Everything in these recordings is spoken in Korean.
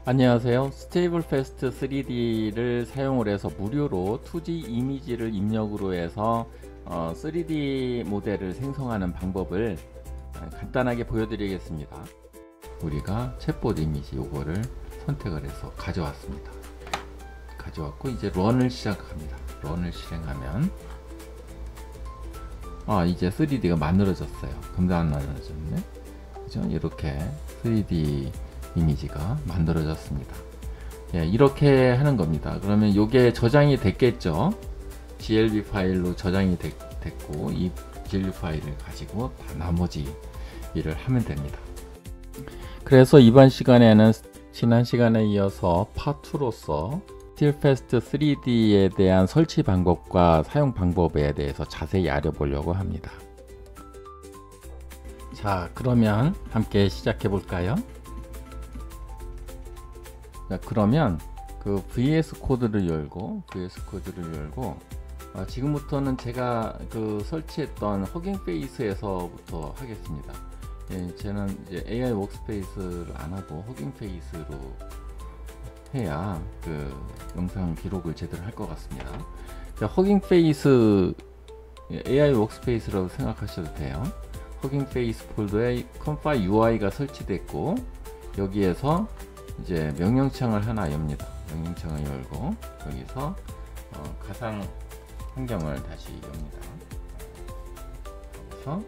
안녕하세요. 스테이블 패스트 3D를 사용을 해서 무료로 2D 이미지를 입력으로 해서 3D 모델을 생성하는 방법을 간단하게 보여드리겠습니다. 우리가 챗봇 이미지 요거를 선택을 해서 가져왔습니다. 가져왔고 이제 런을 시작합니다. 런을 실행하면 이제 3D가 만들어졌어요. 근데 안 만들어졌네. 그죠? 이렇게 3D 이미지가 만들어졌습니다. 예, 이렇게 하는 겁니다. 그러면 이게 저장이 됐겠죠. GLB 파일로 저장이 됐고 이 GLB 파일을 가지고 다 나머지 일을 하면 됩니다. 그래서 이번 시간에는 지난 시간에 이어서 파2로서 스틸패스트 3D에 대한 설치 방법과 사용 방법에 대해서 자세히 알아보려고 합니다. 자, 그러면 함께 시작해 볼까요? 자, 그러면 그 VS 코드를 열고 지금부터는 제가 그 설치했던 허깅 페이스에서부터 하겠습니다. 예, 저는 이제 AI 워크스페이스를 안 하고 허깅 페이스로 해야 그 영상 기록을 제대로 할 것 같습니다. 자, 허깅 페이스 AI 워크스페이스라고 생각하셔도 돼요. 허깅 페이스 폴더에 컴파이 UI가 설치됐고 여기에서 이제 명령창을 하나 엽니다. 명령창을 열고 여기서 가상 환경을 다시 엽니다. 여기서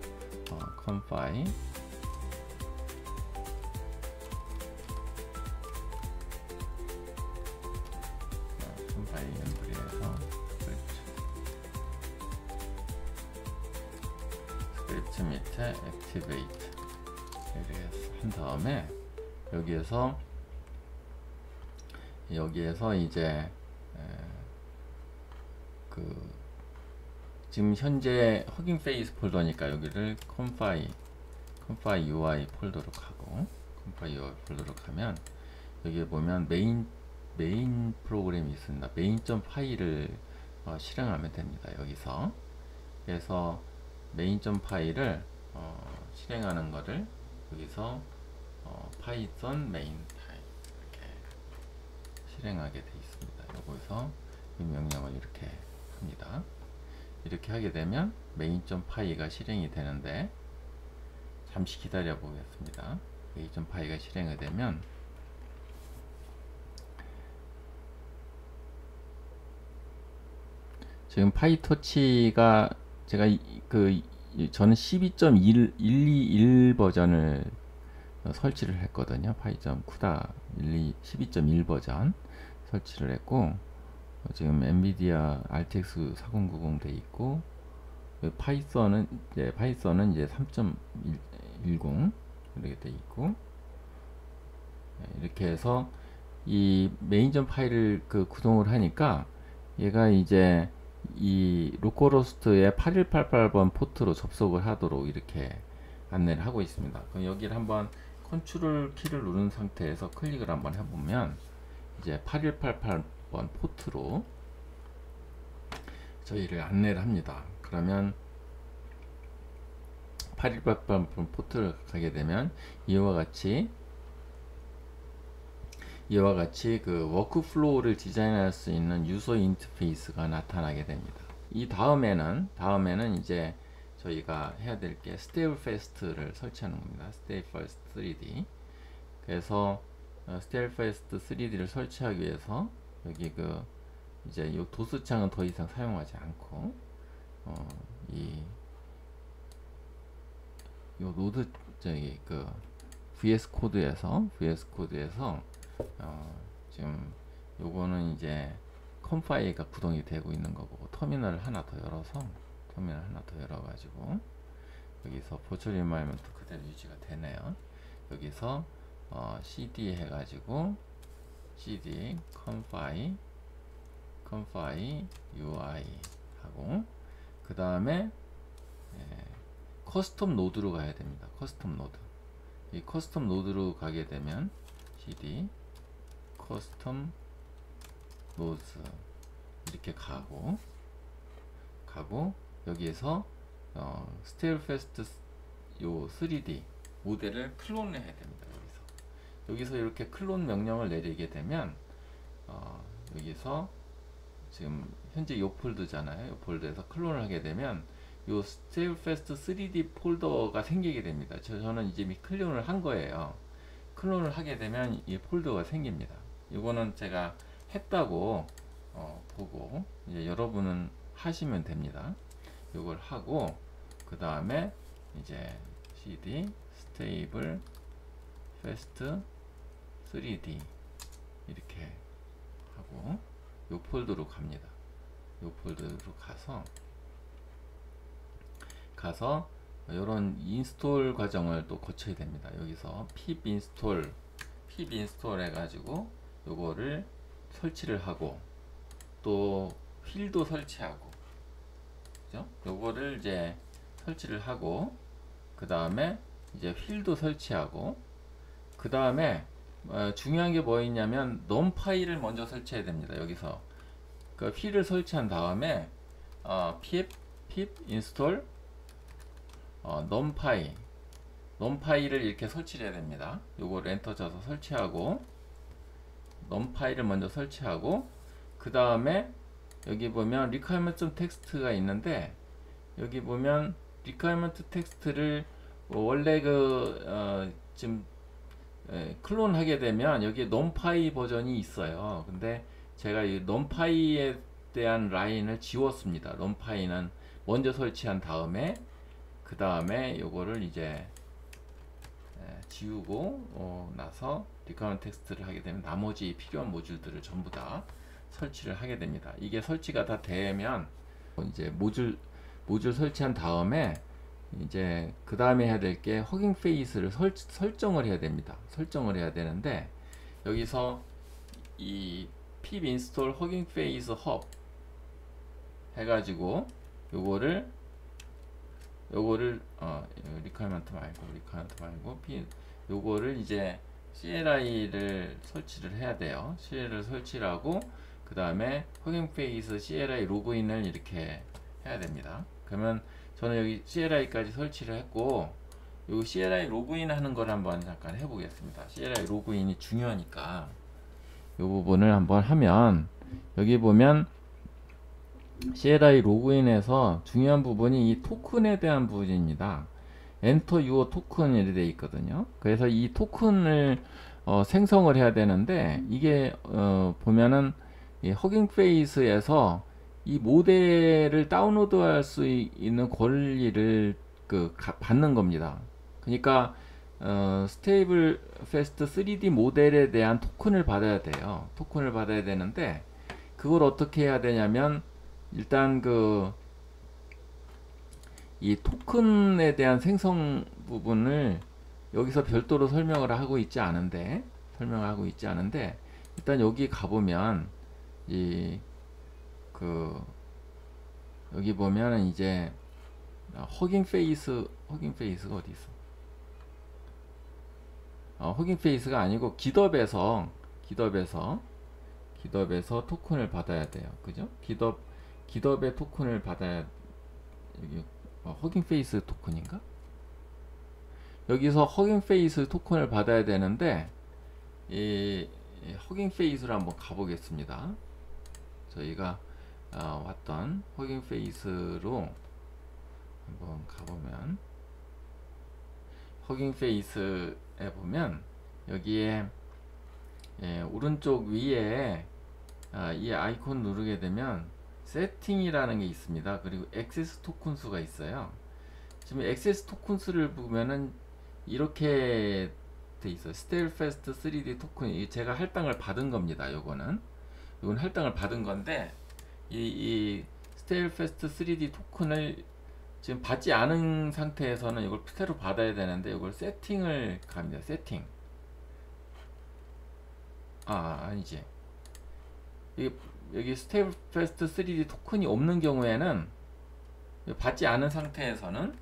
config 엔트리에서 스크립트 밑에 activate 이렇게 한 다음에 여기에서 이제 지금 현재 허깅 페이스 폴더니까 여기를 config UI 폴더로 가면 여기에 보면 메인 프로그램이 있습니다. 메인.파일을 실행하면 됩니다. 여기서 그래서 메인.파일을 실행하는 거를 여기서 파이썬 메인 파일 이렇게 실행하게 되어 있습니다. 여기서 이 명령을 이렇게 합니다. 이렇게 하게 되면 메인.파이가 실행이 되는데 잠시 기다려 보겠습니다. 메인.파이가 실행이 되면 지금 파이토치가 제가 저는 12.121 버전을 설치를 했거든요. 파이.쿠다 12.1 버전 설치를 했고 지금 엔비디아 RTX 4090 돼 있고 파이썬은 이제 3.10 이렇게 돼 있고 이렇게 해서 이 메인.점 파일을 구동을 하니까 얘가 이제 이 로컬호스트의 8188번 포트로 접속을 하도록 이렇게 안내를 하고 있습니다. 그럼 여기를 한번 컨트롤 키를 누른 상태에서 클릭을 한번 해보면 이제 8188번 포트로 저희를 안내를 합니다. 그러면 8188번 포트를 가게 되면 이와 같이 그 워크플로우를 디자인할 수 있는 유저 인터페이스가 나타나게 됩니다. 이 다음에는 이제 저희가 해야 될 게 스테이블 패스트를 설치하는 겁니다. 스테이블 패스트 3D. 그래서 스테이블 패스트 3D를 설치하기 위해서 여기 이제 이 도스창은 더 이상 사용하지 않고 이 노드 VS 코드에서 지금 요거는 이제 컴파일가 구동이 되고 있는 거고 터미널을 하나 더 열어가지고 여기서 버추얼 인바이러먼트 그대로 유지가 되네요. 여기서 cd 해가지고 cd config UI 하고 그 다음에 커스텀 노드로 가야 됩니다. 커스텀 노드. 이 커스텀 노드로 가게 되면 cd 커스텀 노드 이렇게 가고 여기에서 스테이블 패스트 요 3D 모델을 클론을 해야 됩니다. 여기서 이렇게 클론 명령을 내리게 되면 여기서 지금 현재 이 폴더잖아요. 이 폴더에서 클론을 하게 되면 요 StailFast 3D 폴더가 생기게 됩니다. 저는 이제 이미 클론을 한 거예요. 클론을 하게 되면 이 폴더가 생깁니다. 이거는 제가 했다고 보고 이제 여러분은 하시면 됩니다. 이걸 하고 그 다음에 이제 cd stable fast 3D 이렇게 하고 요 폴더로 갑니다. 요 폴더로 가서 이런 인스톨 과정을 또 거쳐야 됩니다. 여기서 pip install 해가지고 요거를 설치를 하고 또 휠도 설치하고, 그죠? 요거를 이제 설치를 하고 그 다음에 이제 휠도 설치하고 그 다음에 중요한 게 뭐 있냐면 numpy를 먼저 설치해야 됩니다. 여기서 그 휠을 설치한 다음에 pip install numpy를 이렇게 설치를 해야 됩니다. 요걸 엔터 쳐서 설치하고 numpy를 먼저 설치하고 그 다음에 여기 보면 requirement text가 있는데 여기 보면 requirement text를 원래 지금 클론 하게 되면 여기에 numpy 버전이 있어요. 근데 제가 이 numpy에 대한 라인을 지웠습니다. numpy는 먼저 설치한 다음에 그 다음에 요거를 이제 지우고 나서 requirement text를 하게 되면 나머지 필요한 모듈들을 전부 다 설치를 하게 됩니다. 이게 설치가 다 되면 이제 모듈 설치한 다음에 이제 그 다음에 해야 될 게 허깅 페이스를 설정을 해야 됩니다. 설정을 해야 되는데 여기서 이 pip install 허깅 페이스 hub 해가지고 요거를 리퀘어먼트 말고 요거를 이제 CLI를 설치를 해야 돼요. CLI를 설치를 하고 그 다음에 허깅 페이스 CLI 로그인을 이렇게 해야 됩니다. 그러면 저는 여기 CLI까지 설치를 했고 요 CLI 로그인 하는 걸 한번 잠깐 해보겠습니다. CLI 로그인이 중요하니까 요 부분을 한번 하면 여기 보면 CLI 로그인에서 중요한 부분이 이 토큰에 대한 부분입니다. Enter your token 이렇게 되어 있거든요. 그래서 이 토큰을 생성을 해야 되는데 이게 보면은 이 허깅 페이스에서 이 모델을 다운로드 할 수 있는 권리를 받는 겁니다. 그러니까 스테이블 패스트 3D 모델에 대한 토큰을 받아야 돼요. 토큰을 받아야 되는데 그걸 어떻게 해야 되냐면 일단 이 토큰에 대한 생성 부분을 여기서 별도로 설명을 하고 있지 않은데 일단 여기 가보면 여기 보면은 이제 허깅 페이스가 어디 있어? 허깅 페이스가 아니고 GitHub에서 토큰을 받아야 돼요. 그죠? GitHub의 토큰을 받아야 여기 허깅 페이스 토큰인가? 여기서 허깅 페이스 토큰을 받아야 되는데 이 허깅 페이스를 한번 가보겠습니다. 저희가 왔던 허깅 페이스로 한번 가보면 허깅 페이스에 보면 여기에 오른쪽 위에 이 아이콘 누르게 되면 세팅이라는 게 있습니다. 그리고 액세스 토큰 수가 있어요. 지금 액세스 토큰 수를 보면은 이렇게 돼 있어요. StailFast 3D 토큰, 제가 할당을 받은 겁니다. 이건 할당을 받은 건데 이 StailFast 3D 토큰을 지금 받지 않은 상태에서는 이걸 새로 받아야 되는데 이걸 세팅을 갑니다. 세팅. 아니지. 여기 StailFast 3D 토큰이 없는 경우에는 받지 않은 상태에서는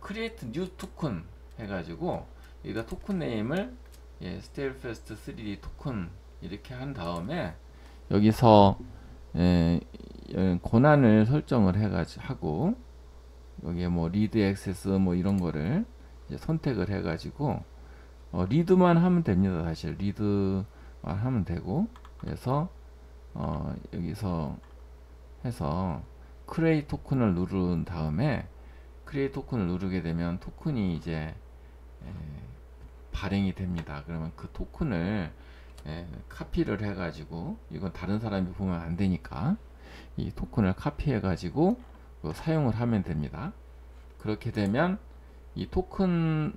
Create New Token 해가지고 여기다 토큰 네임을 StailFast 3D 토큰 이렇게 한 다음에 여기서 권한을 설정을 해가지고 하고 여기에 뭐 리드 액세스 뭐 이런 거를 이제 선택을 해가지고 리드만 하면 됩니다. 사실 리드만 하면 되고, 그래서 여기서 해서 크레이 토큰을 누른 다음에, 크레이 토큰을 누르게 되면 토큰이 이제 발행이 됩니다. 그러면 그 토큰을 카피를 해가지고, 이건 다른 사람이 보면 안 되니까 이 토큰을 카피해 가지고 사용을 하면 됩니다. 그렇게 되면 이 토큰,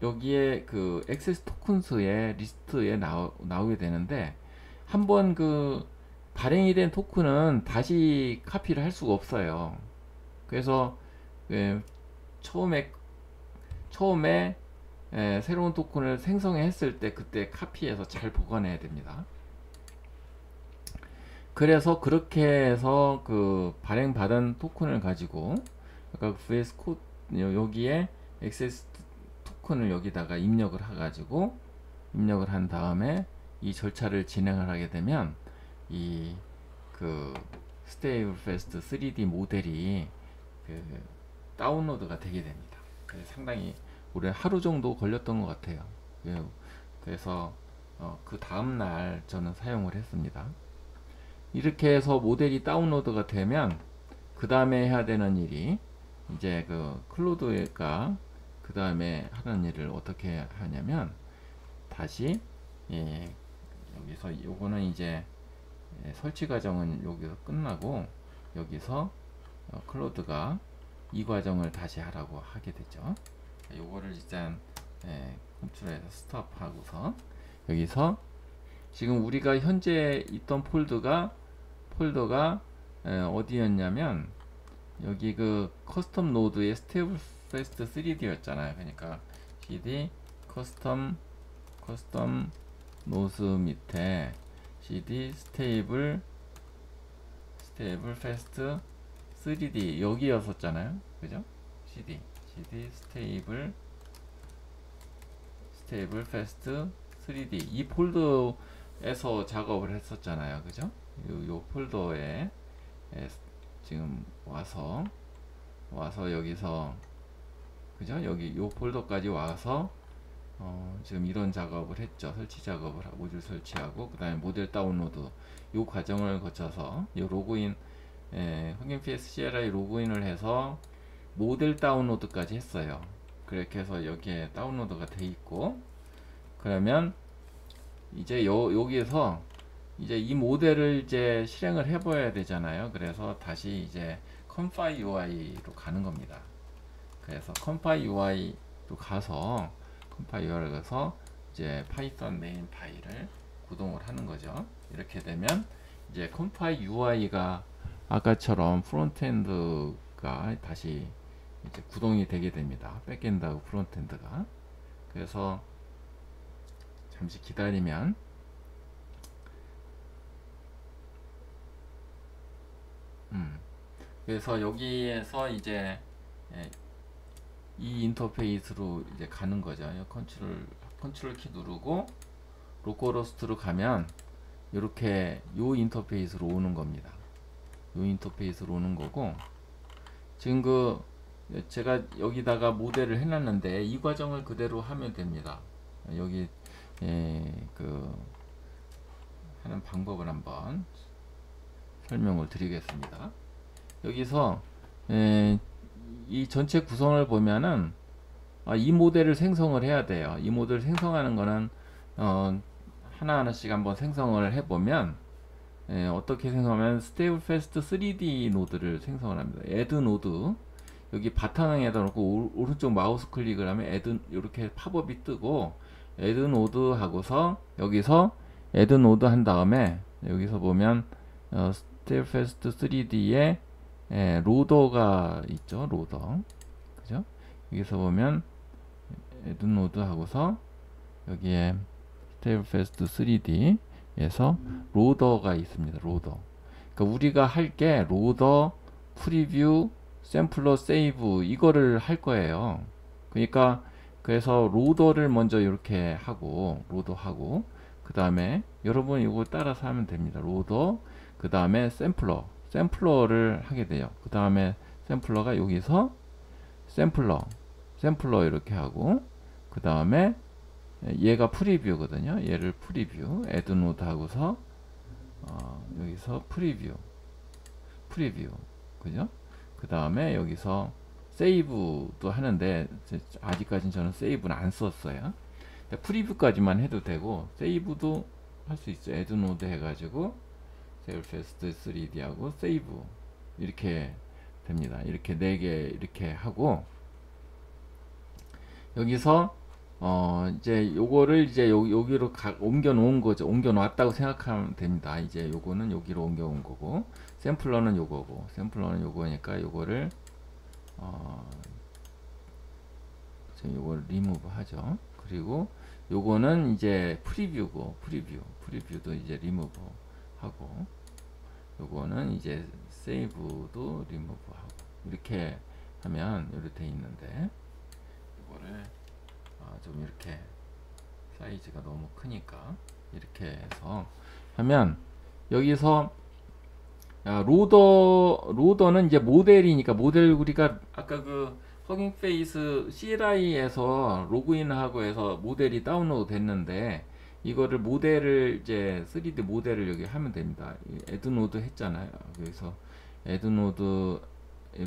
여기에 그 액세스 토큰스의 리스트에 나오게 되는데, 한번 그 발행이 된 토큰은 다시 카피를 할 수가 없어요. 그래서 처음에 새로운 토큰을 생성했을 때 그때 카피해서 잘 보관해야 됩니다. 그래서 그렇게 해서 그 발행받은 토큰을 가지고 아까 VS 코드 여기에 액세스 토큰을 여기다가 입력을 해가지고, 입력을 한 다음에 이 절차를 진행을 하게 되면 이 그 스테이블 패스트 3D 모델이 그 다운로드가 되게 됩니다. 상당히 오래 하루 정도 걸렸던 것 같아요. 그래서 그 다음날 저는 사용을 했습니다. 이렇게 해서 모델이 다운로드가 되면 그 다음에 해야 되는 일이, 이제 그 클로드가 그 다음에 하는 일을 어떻게 하냐면, 다시 여기서 요거는 이제 설치 과정은 여기서 끝나고, 여기서 클로드가 이 과정을 다시 하라고 하게 되죠. 요거를 일단 컴퓨터에서 스톱하고서, 여기서 지금 우리가 현재 있던 폴더가 어디였냐면, 여기 그 커스텀 노드의 스테이블 패스트 3D였잖아요. 그러니까 cd 커스텀 노드 밑에 cd 스테이블 패스트 3D 여기였었잖아요. 그죠? cd 스테이블 패스트 3D 이 폴더에서 작업을 했었잖아요. 그죠? 요 폴더에 지금 와서 여기서, 그죠? 여기 요 폴더까지 와서 지금 이런 작업을 했죠. 설치 작업을 하고, 모듈 설치하고, 그 다음에 모델 다운로드 요 과정을 거쳐서 요 로그인, 허깅페이스 CLI 로그인을 해서 모델 다운로드까지 했어요. 그렇게 해서 여기에 다운로드가 돼 있고, 그러면 이제 여기에서 이제 이 모델을 이제 실행을 해 봐야 되잖아요. 그래서 다시 이제 컴파일 UI로 가는 겁니다. 그래서 컴파일 UI로 가서 이제 파이썬 메인 파일을 구동을 하는 거죠. 이렇게 되면 이제 컴파일 UI가 아까처럼 프론트엔드가 다시 이제 구동이 되게 됩니다. 백엔드하고 프론트엔드가. 그래서 잠시 기다리면 그래서 여기에서 이제 이 인터페이스로 이제 가는 거죠. 컨트롤 키 누르고 로컬호스트로 가면 이렇게 요 인터페이스로 오는 겁니다. 요 인터페이스로 오는 거고, 지금 그 제가 여기다가 모델을 해놨는데 이 과정을 그대로 하면 됩니다. 여기 그 하는 방법을 한번 설명을 드리겠습니다. 여기서 이 전체 구성을 보면은 이 모델을 생성을 해야 돼요. 이 모델을 생성하는 거는 하나하나씩 한번 생성을 해보면 어떻게 생성하면 스테이블 패스트 3D 노드를 생성을 합니다. add 노드 여기 바탕에다 놓고 오른쪽 마우스 클릭을 하면 add 이렇게 팝업이 뜨고 add 노드 하고서 여기서 add 노드 한 다음에 여기서 보면 스테이블 패스트 3D에 로더가 있죠. 로더 그죠? 여기서 보면 add 노드 하고서 여기에 스테이블 패스트 3D에서 로더가 있습니다. 로더. 그러니까 우리가 할 게 로더, 프리뷰, 샘플러, 세이브 이거를 할 거예요. 그러니까 그래서 로더를 먼저 이렇게 하고 로더하고 그 다음에 여러분 이거 따라서 하면 됩니다. 로더 그 다음에 샘플러를 하게 돼요. 그 다음에 샘플러가 여기서 샘플러 이렇게 하고 그 다음에 얘가 프리뷰거든요. 얘를 프리뷰 애드 노드 하고서 여기서 프리뷰 그죠? 그 다음에 여기서 세이브도 하는데 아직까지는 저는 세이브는 안 썼어요. 프리뷰까지만 해도 되고 세이브도 할 수 있어요. 애드 노드 해가지고 셀페스트 3D 하고 세이브 이렇게 됩니다. 이렇게 4개 이렇게 하고 여기서 이제 요거를 이제 여기로 옮겨 놓은 거죠. 옮겨 놨다고 생각하면 됩니다. 이제 요거는 여기로 옮겨 온 거고 샘플러는 요거고 샘플러는 요거니까 요거를 요거를 리무브 하죠. 그리고 요거는 이제 프리뷰고 프리뷰도 이제 리무브 하고 요거는 이제 세이브도 리무브 하고 이렇게 하면 이렇게 돼 있는데 이거를 좀 이렇게 사이즈가 너무 크니까 이렇게 해서 하면 여기서 로더는 이제 모델이니까 모델 우리가 아까 그 허깅 페이스 CLI에서 로그인하고 해서 모델이 다운로드 됐는데 이거를 모델을 이제 3D 모델을 여기 하면 됩니다. 애드 노드 했잖아요. 그래서 애드 노드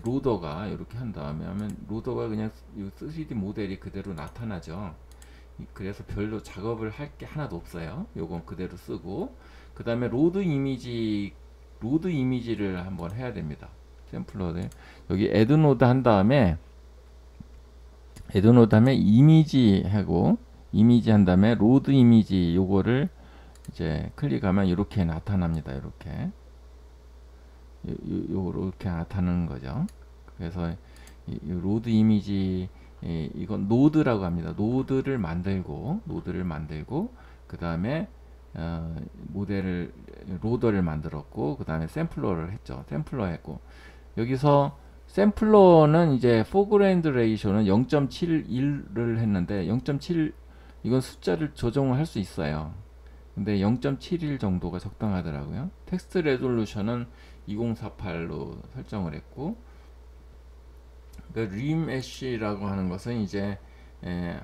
로더가 이렇게 한 다음에 하면 로더가 그냥 3D 모델이 그대로 나타나죠. 그래서 별로 작업을 할 게 하나도 없어요. 요건 그대로 쓰고 그 다음에 로드 이미지를 한번 해야 됩니다. 샘플러를 여기 애드 노드 한 다음에 이미지 하고 이미지 한 다음에 로드 이미지 요거를 이제 클릭하면 이렇게 나타납니다. 이렇게 요렇게 나타나는 거죠. 그래서 이 로드 이미지 이건 노드라고 합니다. 노드를 만들고 그 다음에 모델을 로더를 만들었고 그 다음에 샘플러를 했죠. 샘플러 했고 여기서 샘플러는 이제 포그라운드 레이쇼는 0.71을 했는데 0.7 이건 숫자를 조정을 할 수 있어요. 근데 0.71 정도가 적당하더라고요. 텍스트 레졸루션은 2048로 설정을 했고 그 리메쉬라고 하는 것은 이제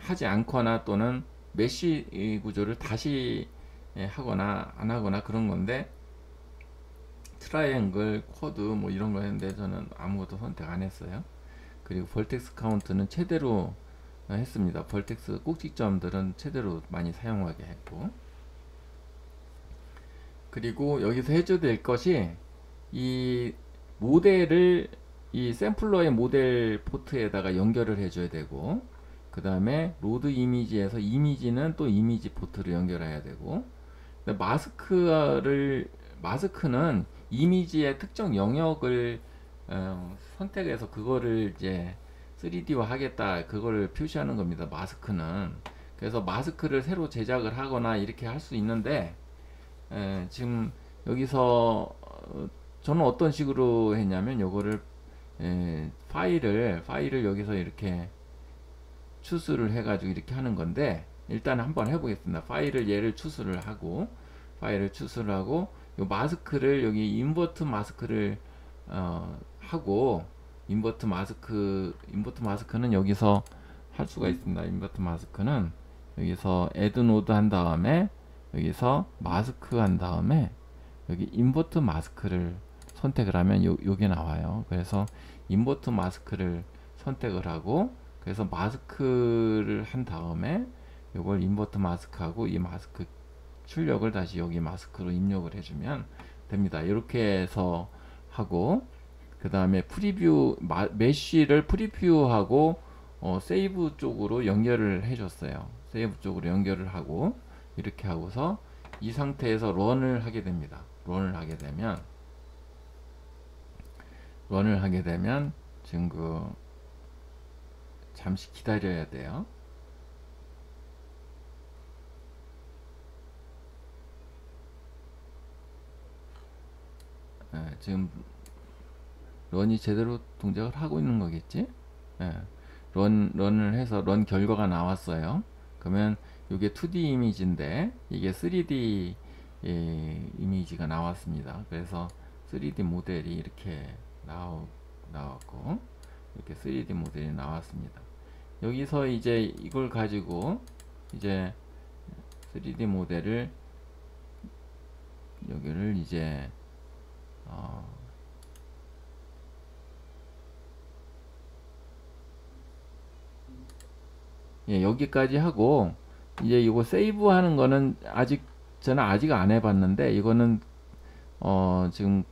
하지 않거나 또는 메쉬 구조를 다시 하거나 안 하거나 그런 건데 트라이앵글, 쿼드 뭐 이런 거 했는데 저는 아무것도 선택 안 했어요. 그리고 벌텍스 카운트는 최대로 했습니다. 벌텍스 꼭지점들은 최대로 많이 사용하게 했고 그리고 여기서 해줘야 될 것이 이 모델을 이 샘플러의 모델 포트에다가 연결을 해줘야 되고 그 다음에 로드 이미지에서 이미지는 또 이미지 포트를 연결해야 되고 마스크는 이미지의 특정 영역을 선택해서 그거를 이제 3D화 하겠다 그거를 표시하는 겁니다. 마스크는 그래서 마스크를 새로 제작을 하거나 이렇게 할 수 있는데 지금 여기서 저는 어떤 식으로 했냐면 요거를 파일을 여기서 이렇게 추수를 해가지고 이렇게 하는 건데 일단 한번 해보겠습니다. 얘를 추수를 하고 요 마스크를 여기 인버트 마스크를 하고 인버트 마스크는 여기서 할 수가 있습니다. 인버트 마스크는 여기서 애드 노드 한 다음에 여기서 마스크 한 다음에 여기 인버트 마스크를 선택을 하면 요게 나와요. 그래서 인버트 마스크를 선택을 하고 그래서 마스크를 한 다음에 요걸 인버트 마스크하고 이 마스크 출력을 다시 여기 마스크로 입력을 해주면 됩니다. 이렇게 해서 하고 그 다음에 메쉬를 프리뷰하고 세이브 쪽으로 연결을 해줬어요. 세이브 쪽으로 연결을 하고 이렇게 하고서 이 상태에서 런을 하게 됩니다. 런을 하게 되면 지금 잠시 기다려야 돼요. 지금 런이 제대로 동작을 하고 있는 거겠지? 런을 해서 런 결과가 나왔어요. 그러면 이게 2D 이미지인데 이게 3D 이미지가 나왔습니다. 그래서 3D 모델이 이렇게 나왔고 이렇게 3D 모델이 나왔습니다. 여기서 이제 이걸 가지고 이제 3D 모델을 여기를 이제 예, 여기까지 하고 이제 이거 세이브 하는 거는 저는 아직 안 해봤는데 이거는 지금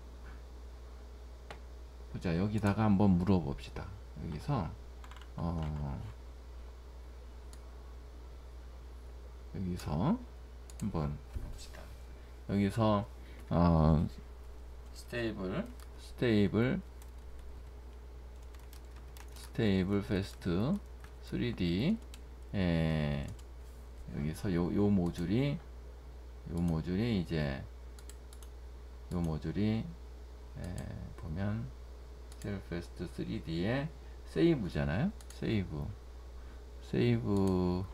보자. 여기다가 한번 물어봅시다. 여기서 여기서 한번 봅시다. 여기서 스테이블 패스트 3D 여기서 요 모듈이 이제 요 모듈이 보면 셀페스트 3D의 세이브잖아요. 세이브를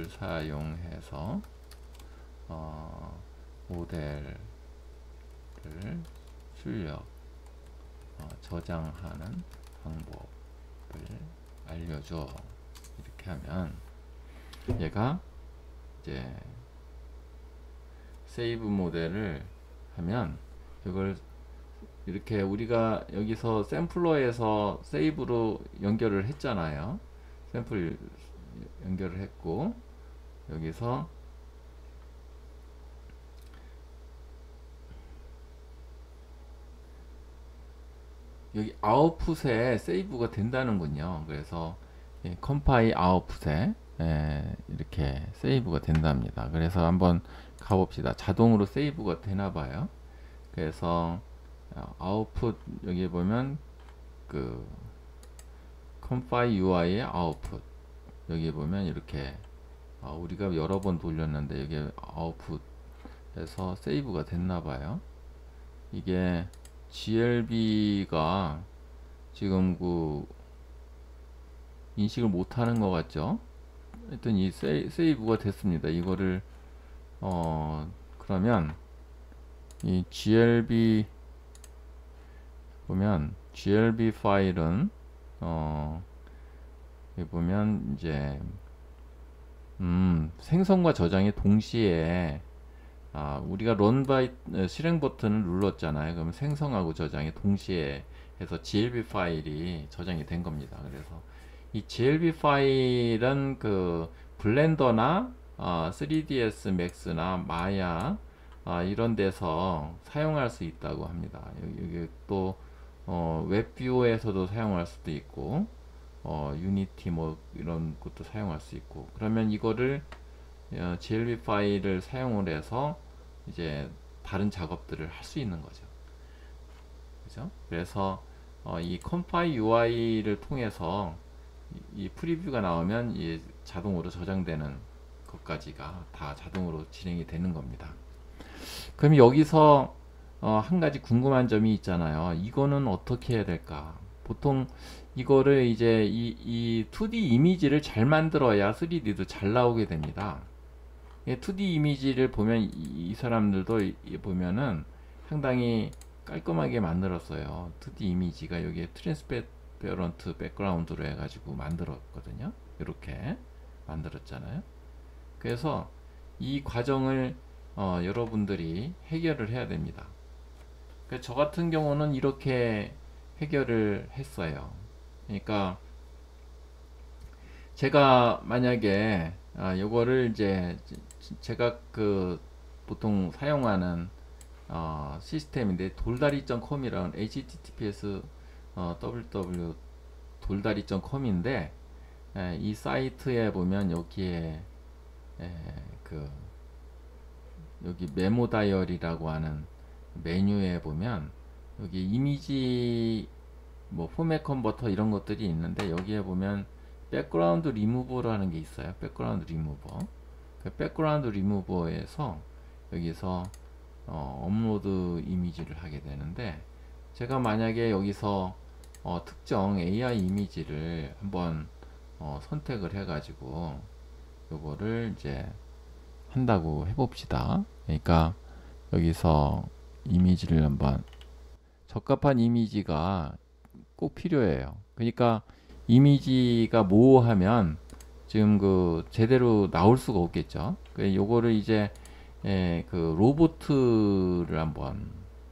사용해서 모델을 출력 저장하는 방법을 알려줘. 이렇게 하면 얘가 이제 세이브 모델을 하면 이걸 이렇게 우리가 여기서 샘플러에서 세이브로 연결을 했잖아요. 샘플 연결을 했고 여기서 여기 아웃풋에 세이브가 된다는군요. 그래서 컴파일 아웃풋에 이렇게 세이브가 된답니다. 그래서 한번 가봅시다. 자동으로 세이브가 되나봐요. 그래서 아웃풋 여기 보면 그 컴파일 UI의 아웃풋 여기 보면 이렇게 우리가 여러 번 돌렸는데 여기 아웃풋에서 세이브가 됐나봐요. 이게 GLB가 지금 그 인식을 못하는 것 같죠? 하여튼 이 세이브가 됐습니다. 이거를 그러면 이 GLB 보면 GLB 파일은 여기 보면 이제 생성과 저장이 동시에 우리가 run by 실행 버튼을 눌렀잖아요. 그러면 생성하고 저장이 동시에 해서 GLB 파일이 저장이 된 겁니다. 그래서 이 GLB 파일은 그 블렌더나 3ds max나 마야 이런 데서 사용할 수 있다고 합니다. 여기 또 웹뷰에서도 사용할 수도 있고 유니티 뭐 이런 것도 사용할 수 있고 그러면 이거를 GLB 파일을 사용을 해서 이제 다른 작업들을 할 수 있는 거죠. 그죠? 그래서 이 컴파일 UI를 통해서 이 프리뷰가 나오면 이 자동으로 저장되는 것까지가 다 자동으로 진행이 되는 겁니다. 그럼 여기서 한 가지 궁금한 점이 있잖아요. 이거는 어떻게 해야 될까? 보통 이거를 이제 이 2D 이미지를 잘 만들어야 3D도 잘 나오게 됩니다. 2D 이미지를 보면 이 사람들도 보면은 상당히 깔끔하게 만들었어요. 2D 이미지가 여기에 트랜스페런트 백그라운드로 해가지고 만들었거든요. 이렇게 만들었잖아요. 그래서 이 과정을 여러분들이 해결을 해야 됩니다. 저 같은 경우는 이렇게 해결을 했어요. 그러니까 제가 만약에 요거를 이제 제가 그 보통 사용하는 시스템인데 돌다리.com이라는 https www 돌다리.com인데 이 사이트에 보면 여기에 여기 메모 다이어리라고 하는 메뉴에 보면 여기 이미지 뭐 포맷 컨버터 이런 것들이 있는데 여기에 보면 백그라운드 리무버라는 게 있어요. 백그라운드 리무버. 그 백그라운드 리무버에서 여기서 업로드 이미지를 하게 되는데 제가 만약에 여기서 특정 AI 이미지를 한번 선택을 해 가지고 요거를 이제 한다고 해봅시다. 그러니까 여기서 이미지를 한번 적합한 이미지가 꼭 필요해요. 그러니까 이미지가 모호하면 지금 그 제대로 나올 수가 없겠죠. 그 요거를 이제 그 로보트를 한번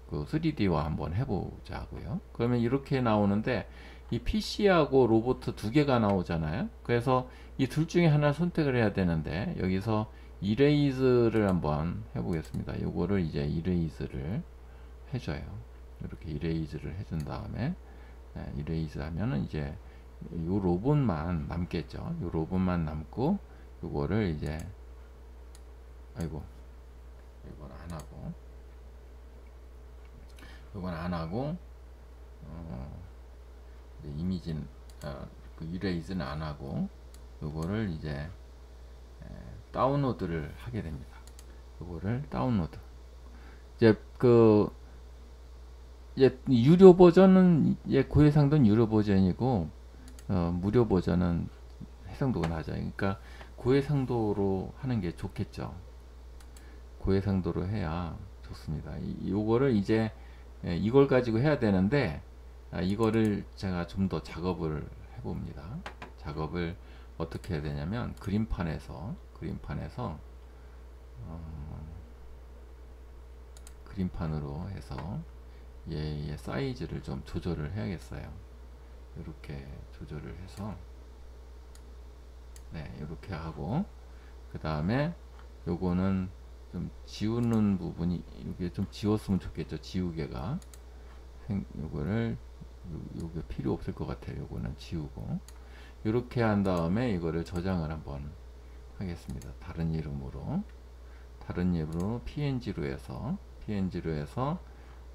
그 3D화 한번 해보자고요. 그러면 이렇게 나오는데 이 PC하고 로보트 두 개가 나오잖아요. 그래서 이 둘 중에 하나 선택을 해야 되는데 여기서 이레이즈를 한번 해보겠습니다. 요거를 이제 이레이즈를 해줘요. 이렇게 이레이즈를 해준 다음에 이레이즈 하면은 이제 요 로봇만 남겠죠. 요 로봇만 남고 요거를 이제 아이고 이건 안 하고 이건 안 하고 이제 이미지는 그 이레이즈는 안 하고 요거를 이제 다운로드를 하게 됩니다. 요거를 다운로드. 이제 그 이제 유료 버전은 고해상도는 유료 버전이고 무료 버전은 해상도가 낮아요. 그러니까 고해상도로 하는 게 좋겠죠. 고해상도로 해야 좋습니다. 요거를 이제 이걸 가지고 해야 되는데 이거를 제가 좀 더 작업을 해봅니다. 작업을 어떻게 해야 되냐면 그림판에서 그림판으로 해서 얘의 사이즈를 좀 조절을 해야겠어요. 이렇게 조절을 해서 이렇게 하고 그 다음에 요거는 좀 지우는 부분이 이게 좀 지웠으면 좋겠죠. 지우개가 요거를 요게 필요 없을 것 같아요. 요거는 지우고 이렇게 한 다음에 이거를 저장을 한번 하겠습니다. 다른 이름으로 PNG로 해서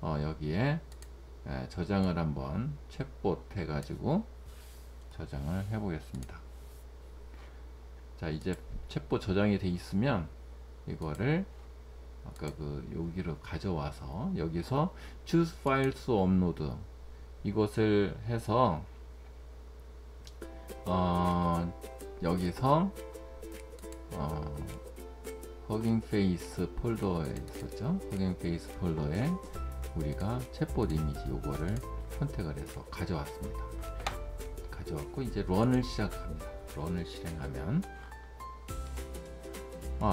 여기에 저장을 한번 챗봇 해가지고 저장을 해보겠습니다. 자, 이제 챗봇 저장이 돼 있으면 이거를 아까 그 여기로 가져와서 여기서 choose file to upload 이것을 해서 여기서 허깅 페이스 폴더에 있었죠. 허깅 페이스 폴더에 우리가 챗봇 이미지 요거를 선택을 해서 가져왔습니다. 가져왔고 이제 런을 시작합니다. 런을 실행하면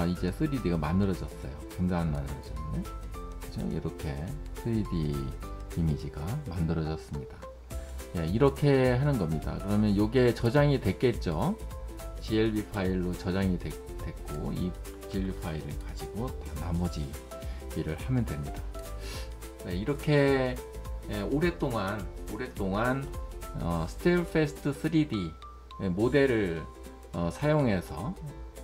이제 3D가 만들어졌어요. 근데 안 만들어졌네. 그죠? 이렇게 3D 이미지가 만들어졌습니다. 이렇게 하는 겁니다. 그러면 요게 저장이 됐겠죠. GLB 파일로 저장이 됐고 이 GLB 파일을 가지고 나머지 일을 하면 됩니다. 이렇게 오랫동안 스테일패스트 3D 모델을 사용해서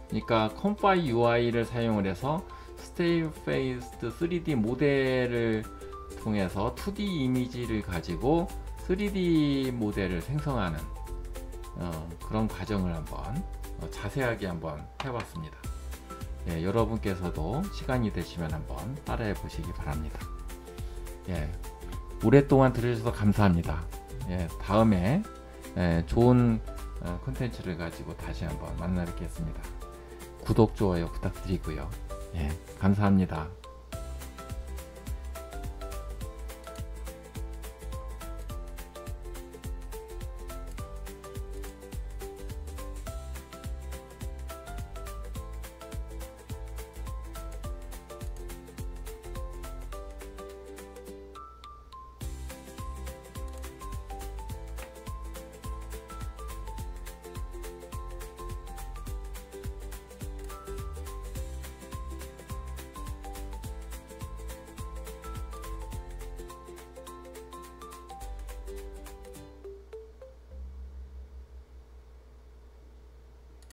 그러니까 컴파이 UI를 사용을 해서 스테일패스트 3D 모델을 통해서 2D 이미지를 가지고 3D 모델을 생성하는 그런 과정을 한번 자세하게 한번 해봤습니다. 여러분께서도 시간이 되시면 한번 따라해 보시기 바랍니다. 오랫동안 들으셔서 감사합니다. 다음에 좋은 콘텐츠를 가지고 다시 한번 만나 뵙겠습니다. 구독, 좋아요 부탁드리고요. 감사합니다.